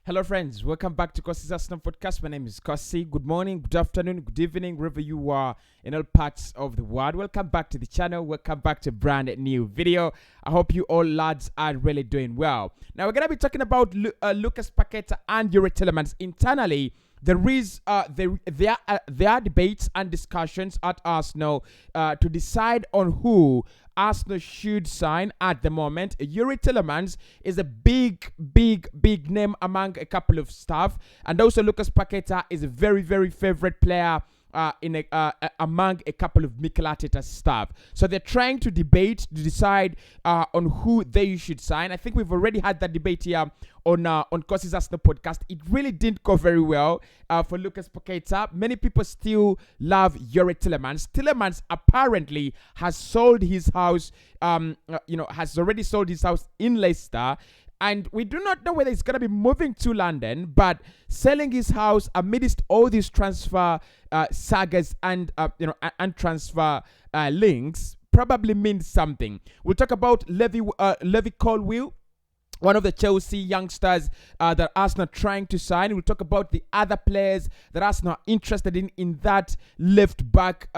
Hello friends, welcome back to Cossy's Arsenal podcast. My name is Cossy. Good morning, good afternoon, good evening, wherever you are in all parts of the world. Welcome back to the channel. Welcome back to a brand new video. I hope you all lads are really doing well. Now we're going to be talking about Lucas Paqueta and Youri Tielemans. Internally, there are debates and discussions at Arsenal to decide on who Arsenal should sign at the moment. Youri Tielemans is a big name among a couple of staff, and also Lucas Paqueta is a very favorite player among a couple of Mikel Arteta's staff. So they're trying to debate to decide on who they should sign. I think we've already had that debate here on Cossy's Arsenal podcast. It really didn't go very well for Lucas Paqueta. Many people still love Youri Tielemans. Tielemans apparently has sold his house, has already sold his house in Leicester. And we do not know whether he's going to be moving to London, but selling his house amidst all these transfer sagas and transfer links probably means something. We'll talk about Levi Colwill, one of the Chelsea youngsters that Arsenal trying to sign. We'll talk about the other players that Arsenal are interested in that left back,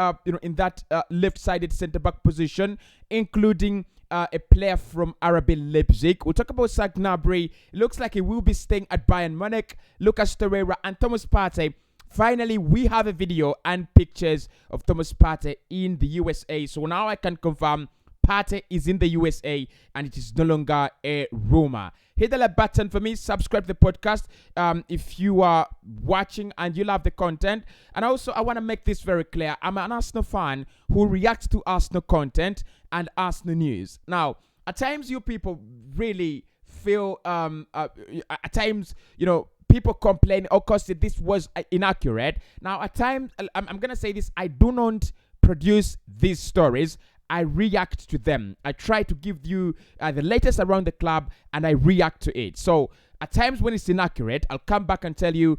left-sided centre-back position, including a player from RB Leipzig. We'll talk about Serge Gnabry. It looks like he will be staying at Bayern Munich. Lucas Torreira and Thomas Partey. Finally, we have a video and pictures of Thomas Partey in the USA. So now I can confirm Partey is in the USA and it is no longer a rumor. Hit the like button for me, subscribe to the podcast if you are watching and you love the content. And also, I want to make this very clear. I'm an Arsenal fan who reacts to Arsenal content and Arsenal news. Now, at times you people really feel, at times, people complain, of course, this was inaccurate. Now, at times, I'm going to say this, I do not produce these stories. I react to them. I try to give you the latest around the club and I react to it. So at times when it's inaccurate, I'll come back and tell you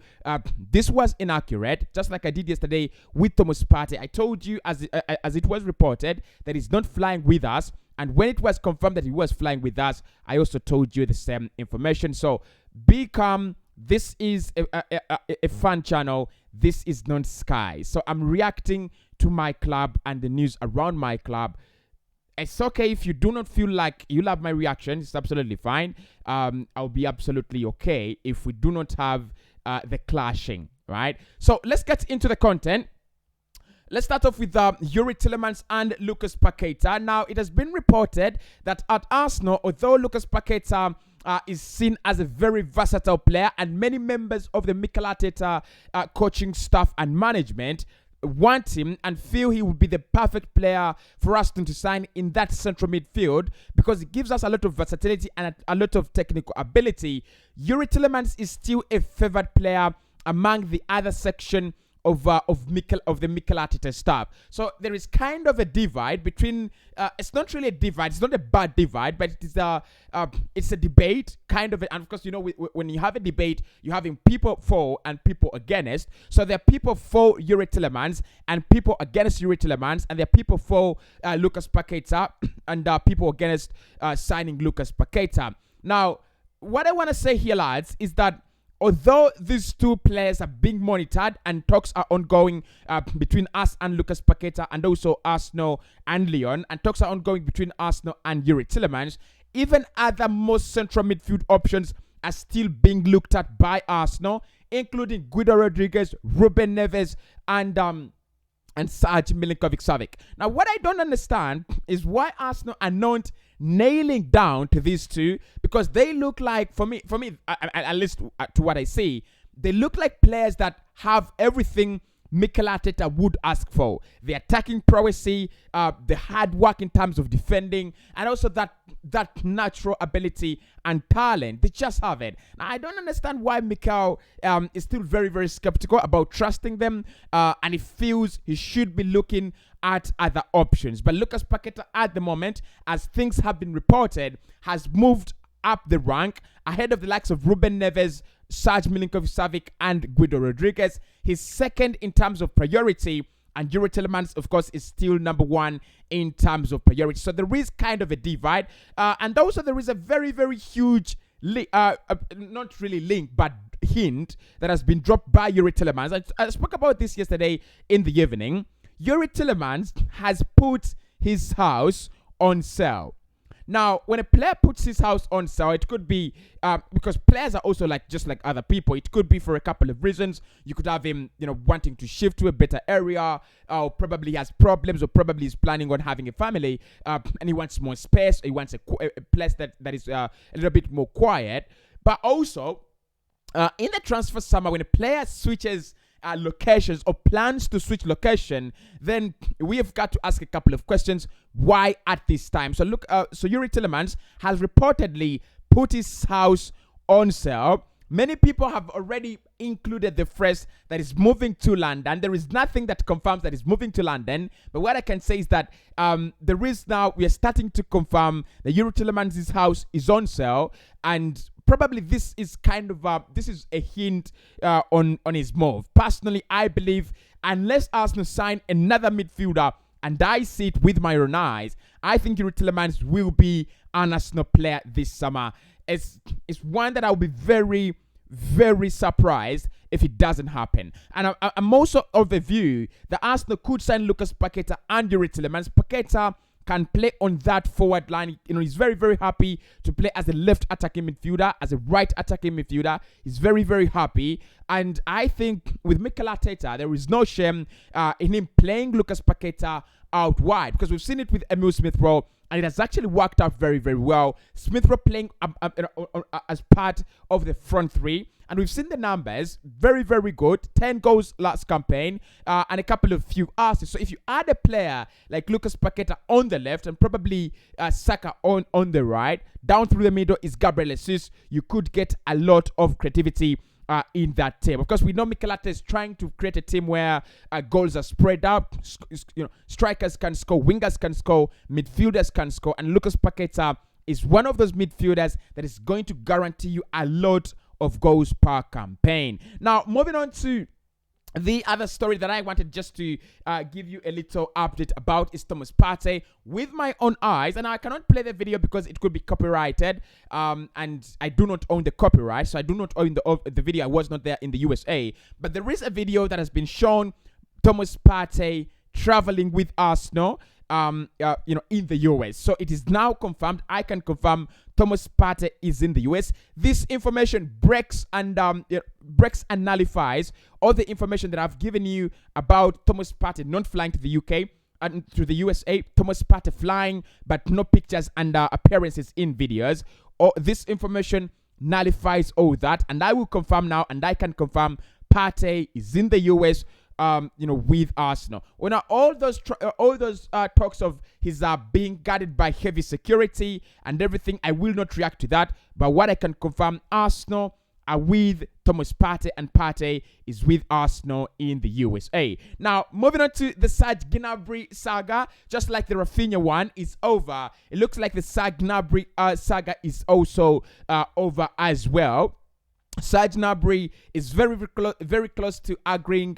this was inaccurate, just like I did yesterday with Thomas Partey. I told you as it was reported that he's not flying with us. And when it was confirmed that he was flying with us, I also told you the same information. So be calm. This is a fan channel. This is not Sky. So I'm reacting to my club and the news around my club. It's okay if you do not feel like you love my reaction. It's absolutely fine. I'll be absolutely okay if we do not have the clashing, right? So let's get into the content. Let's start off with Youri Tielemans and Lucas Paqueta. Now, it has been reported that at Arsenal, although Lucas Paqueta is seen as a very versatile player and many members of the Mikel Arteta coaching staff and management want him and feel he would be the perfect player for Arsenal to sign in that central midfield because it gives us a lot of versatility and a lot of technical ability. Youri Tielemans is still a favored player among the other section of the Mikel Arteta staff. So there is kind of a divide between. It's not really a divide. It's not a bad divide, but it's a debate kind of. And of course, when you have a debate, you're having people for and people against. So there are people for Youri Tielemans and people against Youri Tielemans, and there are people for Lucas Paqueta and people against signing Lucas Paqueta. Now, what I want to say here, lads, is that although these two players are being monitored and talks are ongoing between us and Lucas Paqueta and also Arsenal and Lyon, and talks are ongoing between Arsenal and Youri Tielemans, even other most central midfield options are still being looked at by Arsenal, including Guido Rodriguez, Ruben Neves, and Serge Milinkovic-Savic. Now, what I don't understand is why Arsenal are not nailing down to these two, because they look like, for me, at least to what I see, they look like players that have everything Mikel Arteta would ask for. The attacking prowess, the hard work in terms of defending, and also that natural ability and talent. They just have it. Now, I don't understand why Mikel is still very skeptical about trusting them, and he feels he should be looking at other options. But Lucas Paqueta at the moment, as things have been reported, has moved up the rank ahead of the likes of Ruben Neves, Serge Milinkovic-Savic, and Guido Rodriguez. He's second in terms of priority, and Youri Tielemans, of course, is still number one in terms of priority. So there is kind of a divide, and also there is a very huge not really link, but hint that has been dropped by Yuri Tillemans. I spoke about this yesterday in the evening. Yuri Tillemans has put his house on sale. Now, when a player puts his house on sale, it could be because players are also just like other people. It could be for a couple of reasons. You could have him, wanting to shift to a better area, or probably has problems, or probably is planning on having a family, and he wants more space. Or he wants a place that is a little bit more quiet. But also, in the transfer summer, when a player switches locations or plans to switch location, then we have got to ask a couple of questions. Why at this time? So look, so Yuri Tillemans has reportedly put his house on sale. Many people have already included the phrase that is moving to London. There is nothing that confirms that he's moving to London. But what I can say is that there is now, we are starting to confirm that Yuri Tillemans' house is on sale, and probably this is kind of a hint on his move. Personally, I believe unless Arsenal sign another midfielder, and I see it with my own eyes, I think Yuri Tillemans will be an Arsenal player this summer. It's one that I'll be very, very surprised if it doesn't happen. And I'm also of the view that Arsenal could sign Lucas Paqueta and Yuri Tillemans. Paqueta can play on that forward line. He's very, very happy to play as a left attacking midfielder, as a right attacking midfielder. He's very, very happy. And I think with Mikel Arteta, there is no shame in him playing Lucas Paqueta out wide, because we've seen it with Emile Smith-Rowe, and it has actually worked out very, very well. Smith-Rowe playing as part of the front three. And we've seen the numbers, very, very good. 10 goals last campaign and a couple of few assists. So if you add a player like Lucas Paqueta on the left and probably Saka on the right, down through the middle is Gabriel Jesus, you could get a lot of creativity in that team. Of course, we know Mikel Arteta is trying to create a team where goals are spread out. Strikers can score, wingers can score, midfielders can score. And Lucas Paqueta is one of those midfielders that is going to guarantee you a lot of goals per campaign. Now, moving on to the other story that I wanted just to give you a little update about is Thomas Partey with my own eyes. And I cannot play the video because it could be copyrighted. And I do not own the copyright. So I do not own the video. I was not there in the USA. But there is a video that has been shown Thomas Partey traveling with Arsenal in the US. So it is now confirmed. I can confirm Thomas Partey is in the US. This information breaks and nullifies all the information that I've given you about Thomas Partey not flying to the UK and to the USA. Thomas Partey flying, but no pictures and appearances in videos. This information nullifies all that, and I will confirm now, and I can confirm Partey is in the US. With Arsenal. Well, now all those talks of his being guarded by heavy security and everything, I will not react to that. But what I can confirm, Arsenal are with Thomas Partey, and Partey is with Arsenal in the USA. Now, moving on to the Serge Gnabry saga, just like the Rafinha one is over, it looks like the Serge Gnabry saga is also over as well. Serge Gnabry is very close to agreeing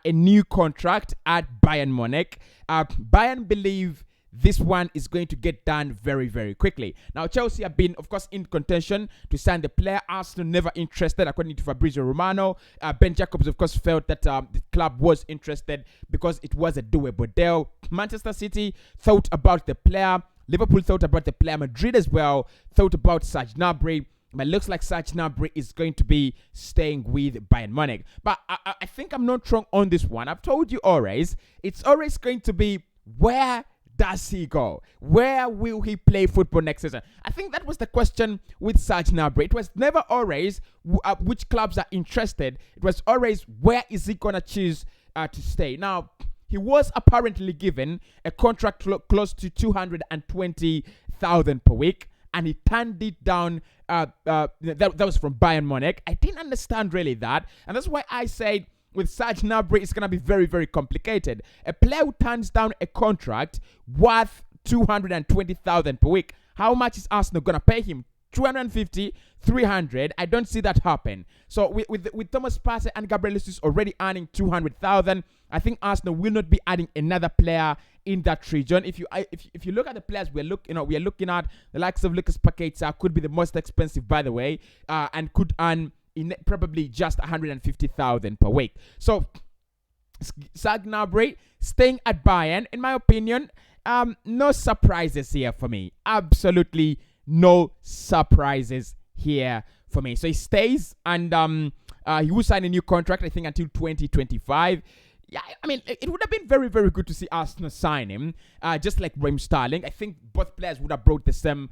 a new contract at Bayern Munich. Bayern believe this one is going to get done very, very quickly. Now, Chelsea have been, of course, in contention to sign the player. Arsenal never interested, according to Fabrizio Romano. Ben Jacobs, of course, felt that the club was interested because it was a doable deal. Manchester City thought about the player. Liverpool thought about the player. Madrid as well thought about Serge Gnabry. But it looks like Serge Gnabry is going to be staying with Bayern Munich. But I think I'm not wrong on this one. I've told you always, it's always going to be, where does he go? Where will he play football next season? I think that was the question with Serge Gnabry. It was never always which clubs are interested. It was always, where is he going to choose to stay? Now, he was apparently given a contract close to 220,000 per week. And he turned it down. That was from Bayern Munich. I didn't understand really that. And that's why I said with Serge Gnabry, it's going to be very, very complicated. A player who turns down a contract worth 220,000 per week. How much is Arsenal going to pay him? 250, 300. I don't see that happen. So with Thomas Partey and Gabriel Jesus already earning 200,000, I think Arsenal will not be adding another player in that region. If you look at the players we are looking at, the likes of Lucas Paqueta could be the most expensive, by the way, and could earn probably just 150,000 per week. So Serge Gnabry staying at Bayern, in my opinion, no surprises here for me. Absolutely no surprises here for me. So he stays, and he will sign a new contract, I think, until 2025. Yeah, I mean, it would have been very, very good to see Arsenal sign him, just like Raheem Sterling. I think both players would have brought the same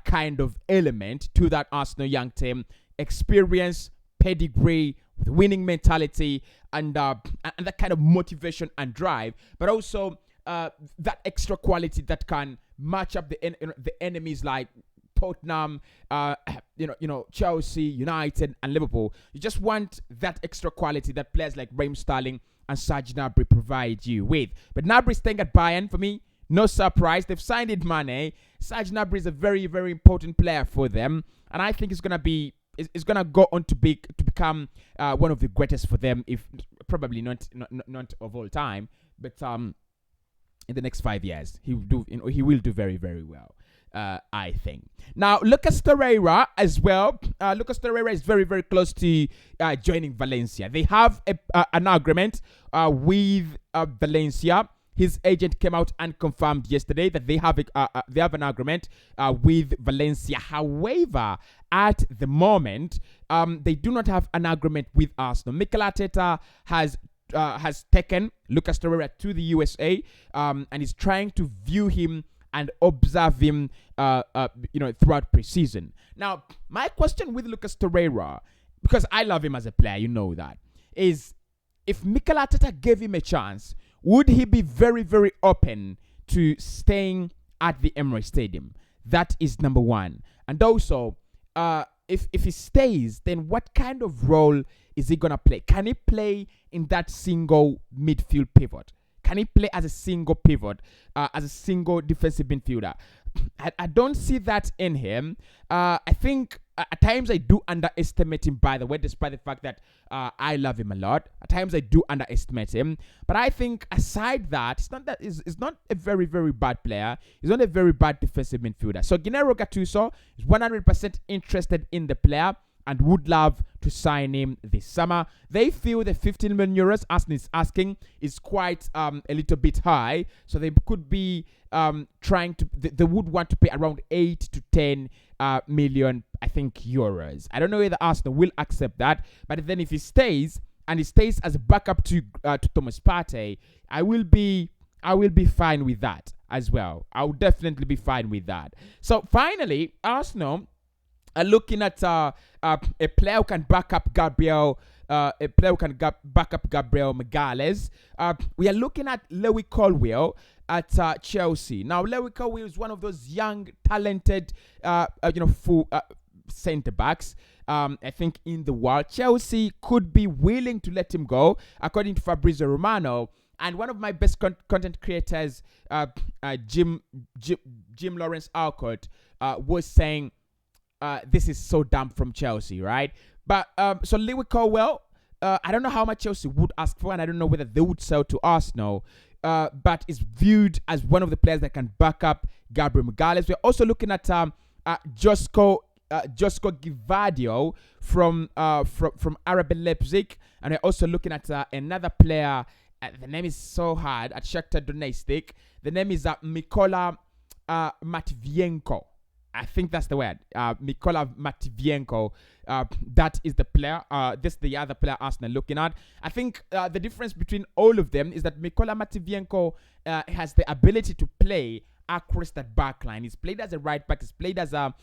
kind of element to that Arsenal young team: experience, pedigree, with winning mentality, and that kind of motivation and drive, but also that extra quality that can match up the enemies like Tottenham, Chelsea, United, and Liverpool. You just want that extra quality that players like Raheem Sterling and Serge Gnabry provide you with. But Gnabry staying at Bayern, for me, no surprise. They've signed in Mane. Serge Gnabry is a very, very important player for them, and I think it's gonna go on to become one of the greatest for them, if probably not of all time, but in the next 5 years he will do very, very well. I think. Now, Lucas Torreira as well. Lucas Torreira is very, very close to joining Valencia. They have an agreement with Valencia. His agent came out and confirmed yesterday that they have an agreement with Valencia. However, at the moment, they do not have an agreement with Arsenal. Mikel Arteta has taken Lucas Torreira to the USA and is trying to view him and observe him, throughout preseason. Now, my question with Lucas Torreira, because I love him as a player, you know that, is if Mikel Arteta gave him a chance, would he be very, very open to staying at the Emirates Stadium? That is number one. And also, if he stays, then what kind of role is he gonna play? Can he play in that single midfield pivot? Can he play as a single pivot, as a single defensive midfielder? I don't see that in him. I think at times I do underestimate him, by the way, despite the fact that I love him a lot. At times I do underestimate him. But I think aside that, it's not a very, very bad player. He's not a very bad defensive midfielder. So Gennaro Gattuso is 100% interested in the player and would love to sign him this summer. They feel the 15 million euros Arsenal is asking is quite a little bit high. So they could be they would want to pay around 8 to 10 million, I think, euros. I don't know whether Arsenal will accept that. But then if he stays, and he stays as a backup to Thomas Partey, I will be fine with that as well. I will definitely be fine with that. So finally, Arsenal are looking at a player who can back up Gabriel. Back up Gabriel Magalhaes. We are looking at Lewy Colwill at Chelsea. Now, Lewy Colwill is one of those young, talented, full centre backs. I think in the world, Chelsea could be willing to let him go, according to Fabrizio Romano. And one of my best content creators, Jim Lawrence Alcott, was saying, this is so dumb from Chelsea, right? But so Lewy Colwill, I don't know how much Chelsea would ask for, and I don't know whether they would sell to Arsenal. But is viewed as one of the players that can back up Gabriel Magalhaes. We're also looking at Josko Gvardiol from RB Leipzig, and we're also looking at another player. The name is so hard, at Shakhtar Donetsk. The name is Mikola Matvienko. I think that's the word. Mikola Matvienko. That is the player. This is the other player Arsenal looking at. I think the difference between all of them is that Mikola Matvienko has the ability to play across that back line. He's played as a right back. He's played as a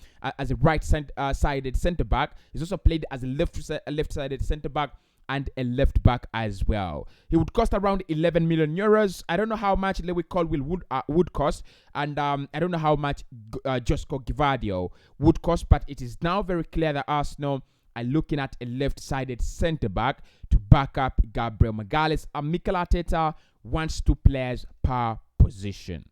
right-sided centre back. He's also played as a left-sided centre back and a left back as well. He would cost around 11 million euros. I don't know how much Lewy Colwill would cost, and I don't know how much Josko Gvardiol would cost, but it is now very clear that Arsenal are looking at a left-sided centre back to back up Gabriel Magalhaes. And Mikel Arteta wants 2 players per position.